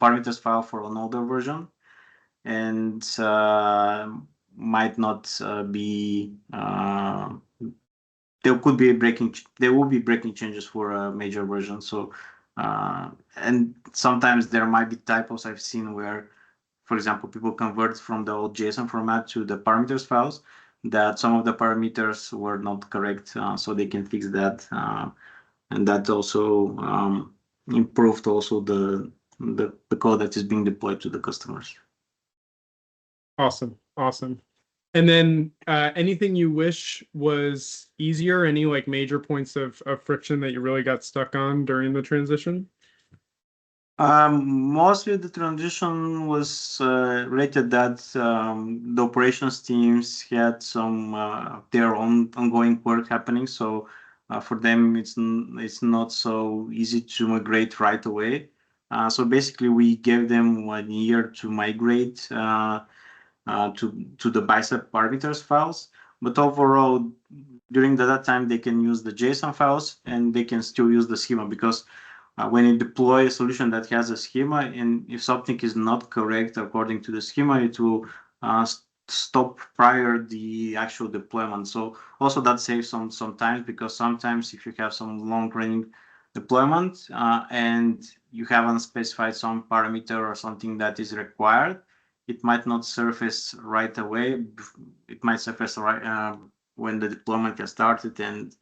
parameters file for an older version, and might not be there will be breaking changes for a major version. So and sometimes there might be typos I've seen where, for example, people convert from the old JSON format to the parameters files, that some of the parameters were not correct, so they can fix that, and that also improved also the code that is being deployed to the customers. Awesome. And then anything you wish was easier, any like major points of friction that you really got stuck on during the transition? Mostly the transition was related that the operations teams had some their own ongoing work happening. So for them, it's not so easy to migrate right away. So basically, we gave them 1 year to migrate to the Bicep parameters files. But overall, during that time, they can use the JSON files and they can still use the schema, because when you deploy a solution that has a schema, and if something is not correct according to the schema, it will stop prior the actual deployment. So also that saves some time, because sometimes if you have some long-running deployment and you haven't specified some parameter or something that is required, it might not surface right away. It might surface right when the deployment has started, and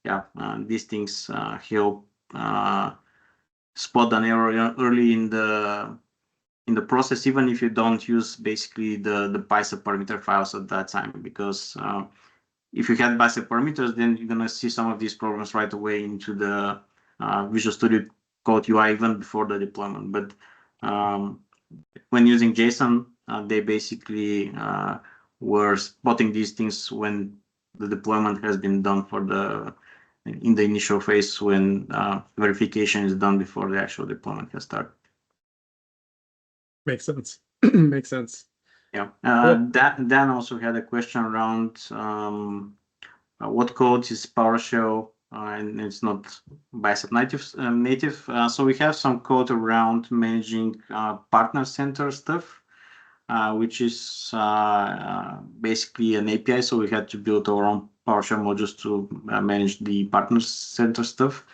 yeah, these things help spot an error early in the process, even if you don't use basically the Bicep parameter files at that time, because if you had Bicep parameters, then you're gonna see some of these problems right away into the Visual Studio Code UI even before the deployment. But when using JSON, they basically were spotting these things when the deployment has been done in the initial phase, when verification is done before the actual deployment has started. Makes sense. Makes sense. Yeah. Cool. Dan also had a question around what code is PowerShell, and it's not Bicep native. So we have some code around managing partner center stuff, which is basically an API. So we had to build our own PowerShell modules to manage the partner center stuff.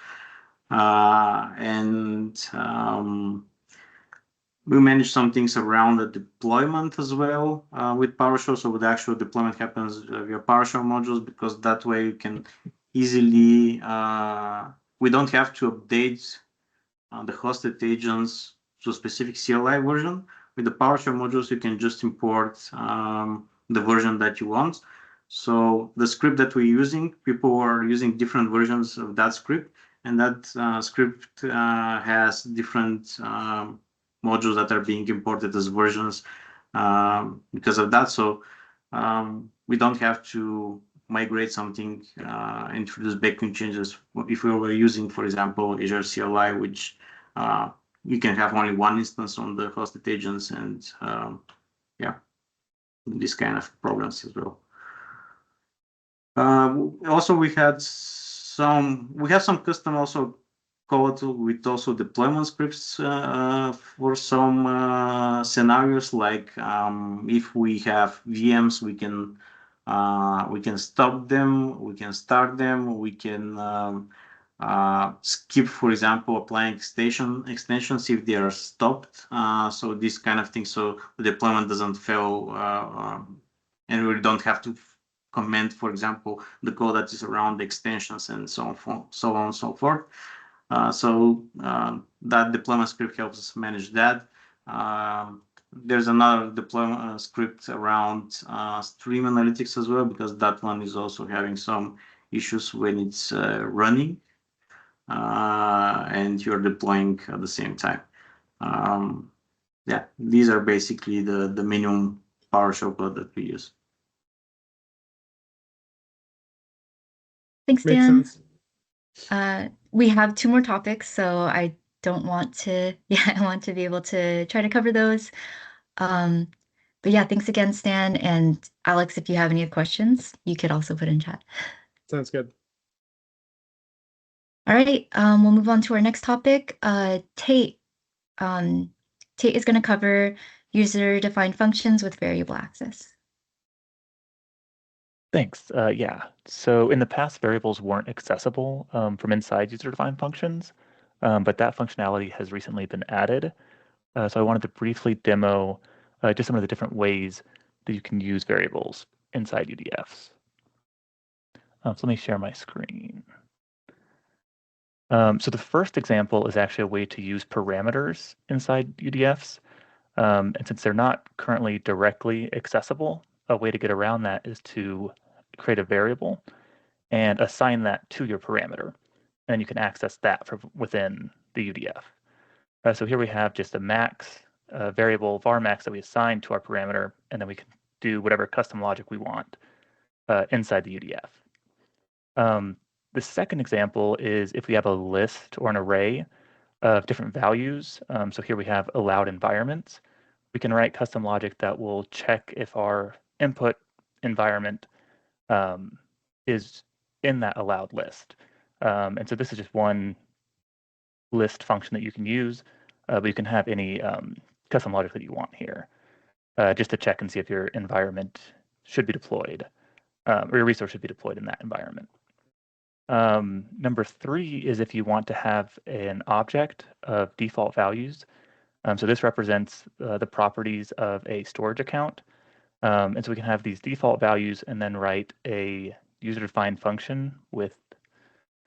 And we manage some things around the deployment as well with PowerShell. So the actual deployment happens via PowerShell modules, because that way you can easily, we don't have to update the hosted agents to a specific CLI version. With the PowerShell modules, you can just import the version that you want. So the script that we're using, people are using different versions of that script, and that script has different modules that are being imported as versions because of that. So we don't have to migrate something, introduce backend changes. If we were using, for example, Azure CLI, which you can have only one instance on the hosted agents, and yeah, these kind of problems as well. Also, we have some custom also code with also deployment scripts for some scenarios, like if we have VMs, we can stop them, we can start them, we can skip, for example, applying extensions if they are stopped. So this kind of thing, so the deployment doesn't fail, and we don't have to comment, for example, the code that is around the extensions and so on and so forth. That deployment script helps us manage that. There's another deployment script around stream analytics as well, because that one is also having some issues when it's running and you're deploying at the same time. Yeah, these are basically the minimum PowerShell code that we use. Thanks, Makes Dan. sense. We have 2 more topics, so I don't want to, I want to be able to try to cover those. But yeah, thanks again, Stan. And Alex, if you have any questions, you could also put in chat. Sounds good. All right, we'll move on to our next topic. Tate. Tate is going to cover user-defined functions with variable access. Thanks. Yeah. So in the past, variables weren't accessible from inside user-defined functions, but that functionality has recently been added. So I wanted to briefly demo just some of the different ways that you can use variables inside UDFs. So let me share my screen. So the first example is actually a way to use parameters inside UDFs. And since they're not currently directly accessible, a way to get around that is to create a variable and assign that to your parameter. And you can access that from within the UDF. So here we have just a max variable var max that we assign to our parameter, and then we can do whatever custom logic we want inside the UDF. The second example is if we have a list or an array of different values. So here we have allowed environments. We can write custom logic that will check if our input environment is in that allowed list. And so this is just one list function that you can use, but you can have any custom logic that you want here, just to check and see if your environment should be deployed, or your resource should be deployed in that environment. Number 3 is if you want to have an object of default values. So this represents the properties of a storage account. And so we can have these default values and then write a user-defined function with,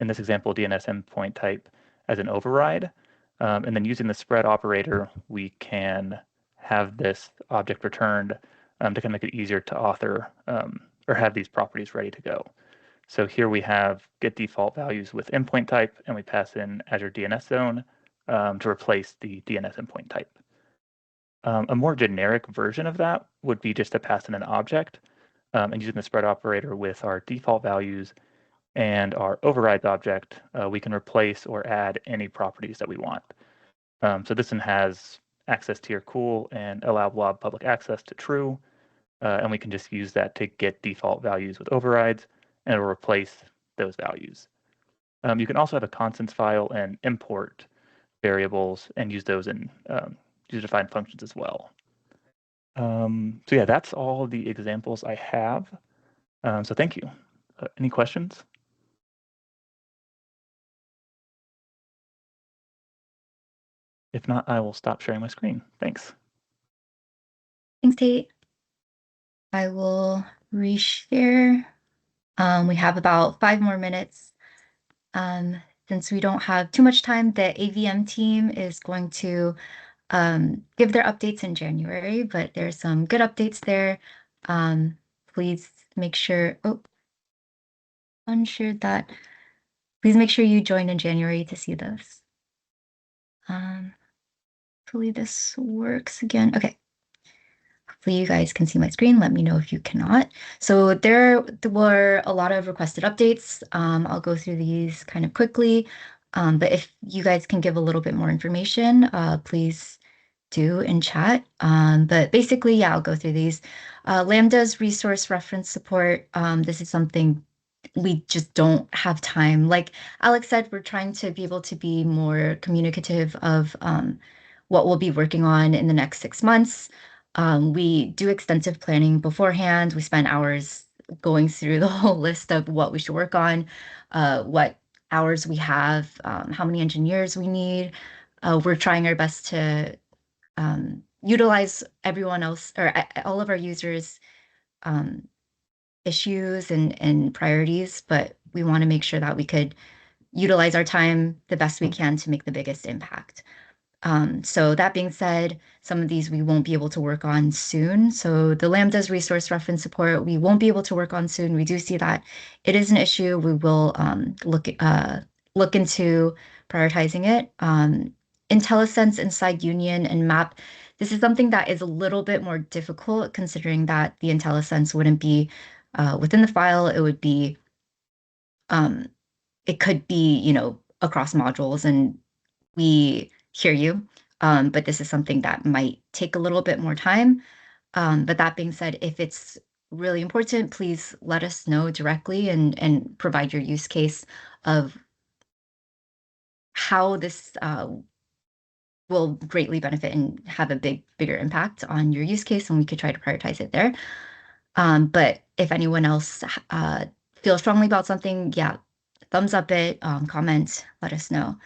in this example, DNS endpoint type as an override. And then using the spread operator, we can have this object returned to kind of make it easier to author or have these properties ready to go. So here we have get default values with endpoint type, and we pass in Azure DNS Zone to replace the DNS endpoint type. A more generic version of that would be just to pass in an object and using the spread operator with our default values and our overrides object, we can replace or add any properties that we want. So this one has access tier cool and allow blob public access to true, and we can just use that to get default values with overrides, and it will replace those values. You can also have a constants file and import variables and use those in user-defined functions as well. So yeah, that's all the examples I have. So thank you. Any questions? If not, I will stop sharing my screen. Thanks. Thanks, Tate. I will reshare. We have about 5 more minutes. Since we don't have too much time, the AVM team is going to give their updates in January, but there's some good updates there. Please make sure, unshared that. Please make sure you join in January to see this. Hopefully this works again. Okay. Hopefully you guys can see my screen. Let me know if you cannot. So there were a lot of requested updates. I'll go through these kind of quickly. But if you guys can give a little bit more information, please do in chat. But basically, yeah, I'll go through these. Lambda's resource reference support. This is something we just don't have time. Like Alex said, we're trying to be able to be more communicative of what we'll be working on in the next 6 months. We do extensive planning beforehand. We spend hours going through the whole list of what we should work on, what hours we have, how many engineers we need. We're trying our best to utilize everyone else or all of our users' issues and priorities, but we want to make sure that we could utilize our time the best we can to make the biggest impact. So that being said, some of these we won't be able to work on soon. So the Lambda's resource reference support, we won't be able to work on soon. We do see that it is an issue. We will look into prioritizing it. IntelliSense inside Union and Map, this is something that is a little bit more difficult considering that the IntelliSense wouldn't be within the file. It would be, it could be, across modules, and we hear you. But this is something that might take a little bit more time. But that being said, if it's really important, please let us know directly and provide your use case of how this will greatly benefit and have a bigger impact on your use case, and we could try to prioritize it there. But if anyone else feels strongly about something, yeah, thumbs up it, comment, let us know.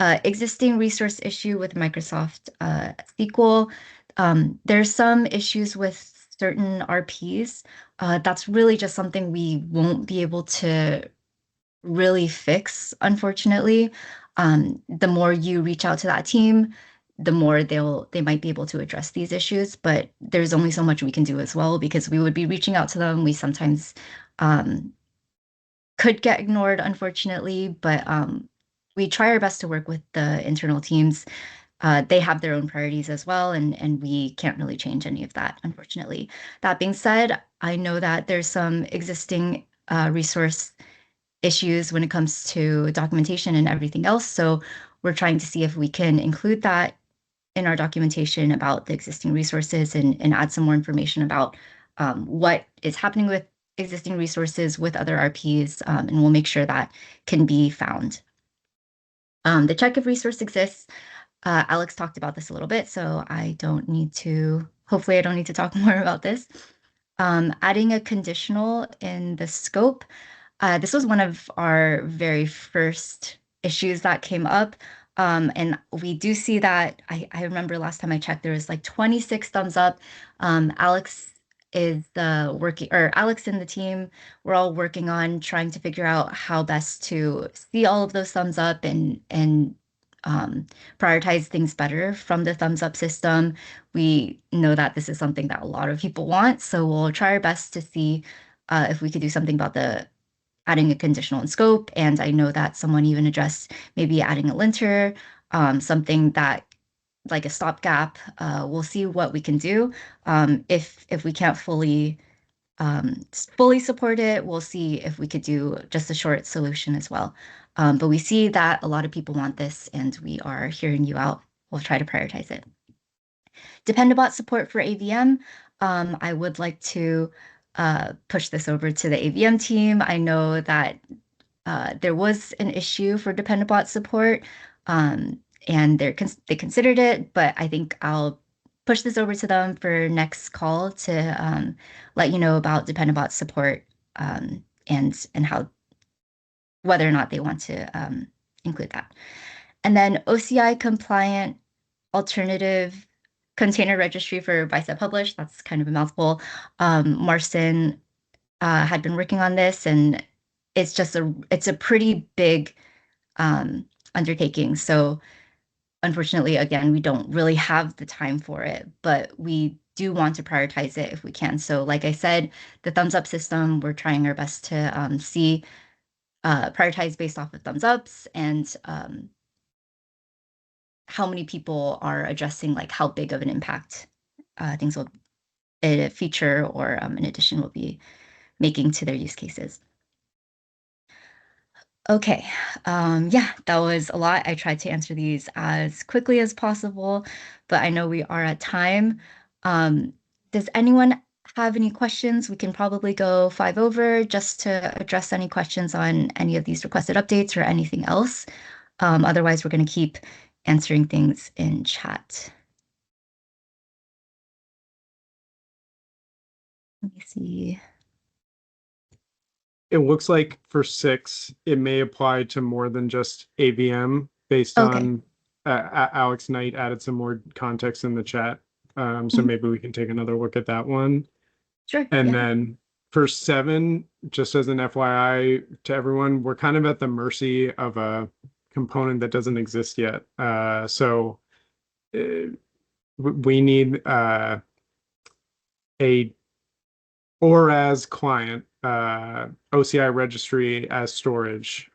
Existing resource issue with Microsoft SQL. There's some issues with certain RPs. That's really just something we won't be able to really fix, unfortunately. The more you reach out to that team, the more they might be able to address these issues, but there's only so much we can do as well because we would be reaching out to them. We sometimes could get ignored, unfortunately, but we try our best to work with the internal teams. They have their own priorities as well, and we can't really change any of that, unfortunately. That being said, I know that there's some existing resource issues when it comes to documentation and everything else. So we're trying to see if we can include that in our documentation about the existing resources and add some more information about what is happening with existing resources with other RPs, and we'll make sure that can be found. The check if resource exists. Alex talked about this a little bit, so hopefully I don't need to talk more about this. Adding a conditional in the scope. This was one of our very first issues that came up. And we do see that, I remember last time I checked, there was like 26 thumbs up. Alex and the team, we're all working on trying to figure out how best to see all of those thumbs up and prioritize things better from the thumbs up system. We know that this is something that a lot of people want, so we'll try our best to see if we could do something about adding a conditional in scope. And I know that someone even addressed maybe adding a linter, something that like a stopgap. We'll see what we can do. If we can't fully support it, we'll see if we could do just a short solution as well. But we see that a lot of people want this, and we are hearing you out. We'll try to prioritize it. Dependabot support for AVM. I would like to push this over to the AVM team. I know that there was an issue for Dependabot support, and they considered it, but I think I'll push this over to them for next call to let you know about Dependabot support and how whether or not they want to include that. And then OCI compliant alternative container registry for Bicep Publish. That's kind of a mouthful. Marcin had been working on this, and it's a pretty big undertaking. So unfortunately, again, we don't really have the time for it, but we do want to prioritize it if we can. So like I said, the thumbs up system, we're trying our best to prioritize based off of thumbs ups and how many people are addressing like how big of an impact things will a feature or an addition will be making to their use cases. Okay, yeah, that was a lot. I tried to answer these as quickly as possible, but I know we are at time. Does anyone have any questions? We can probably go 5 over just to address any questions on any of these requested updates or anything else. Otherwise, we're going to keep answering things in chat. Let me see. It looks like for 6, it may apply to more than just AVM based Okay. on Alex Knight added some more context in the chat. So Mhm. maybe we can take another look at that one. Sure. And yeah. then for 7, just as an FYI to everyone, we're kind of at the mercy of a component that doesn't exist yet. So we need a or as client, OCI registry as storage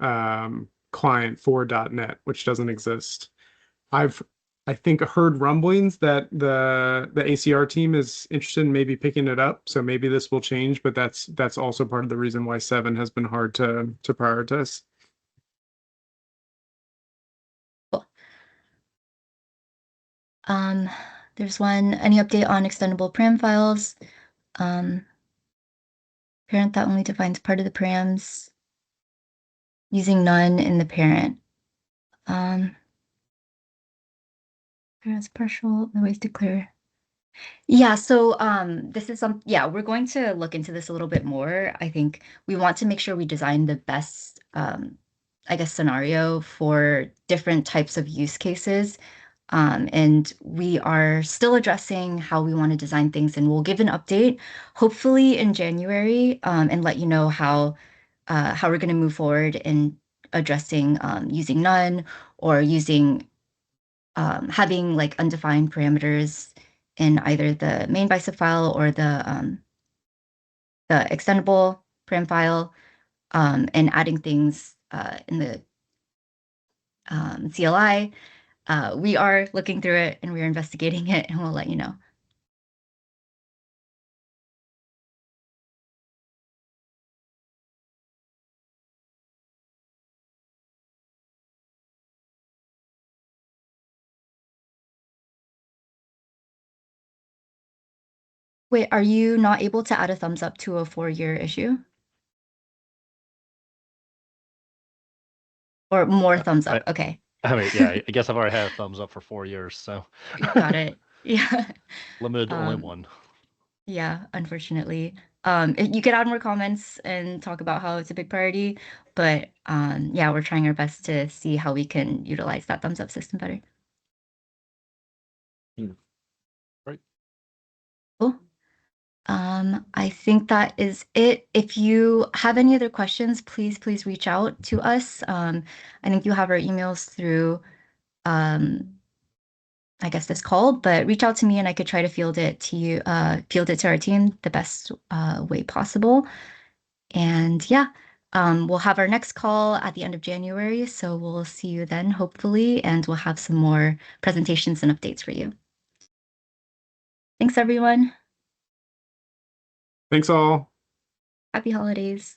client for .NET, which doesn't exist. I think heard rumblings that the ACR team is interested in maybe picking it up. So maybe this will change, but that's also part of the reason why 7 has been hard to prioritize. Cool. There's one, any update on extendable param files? Parent that only defines part of the params using none in the parent. Parents partial, the ways to clear. Yeah, so this is we're going to look into this a little bit more. I think we want to make sure we design the best I guess scenario for different types of use cases. And we are still addressing how we want to design things, and we'll give an update hopefully in January and let you know how we're going to move forward in addressing using none or using having like undefined parameters in either the main bicep file or the extendable param file, and adding things in the CLI. We are looking through it and we're investigating it, and we'll let you know. Wait, are you not able to add a thumbs up to a 4-year issue? Or more thumbs up? Okay. I mean, yeah, I guess I've already had a thumbs up for 4 years, so. Got it. Yeah. Limited to only one. Yeah, unfortunately. You could add more comments and talk about how it's a big priority, but yeah, we're trying our best to see how we can utilize that thumbs up system better. Right. Cool. I think that is it. If you have any other questions, please reach out to us. I think you have our emails through I guess this call, but reach out to me and I could try to field it to you, field it to our team the best way possible. And yeah, we'll have our next call at the end of January. So we'll see you then, hopefully, and we'll have some more presentations and updates for you. Thanks, everyone. Thanks all. Happy holidays.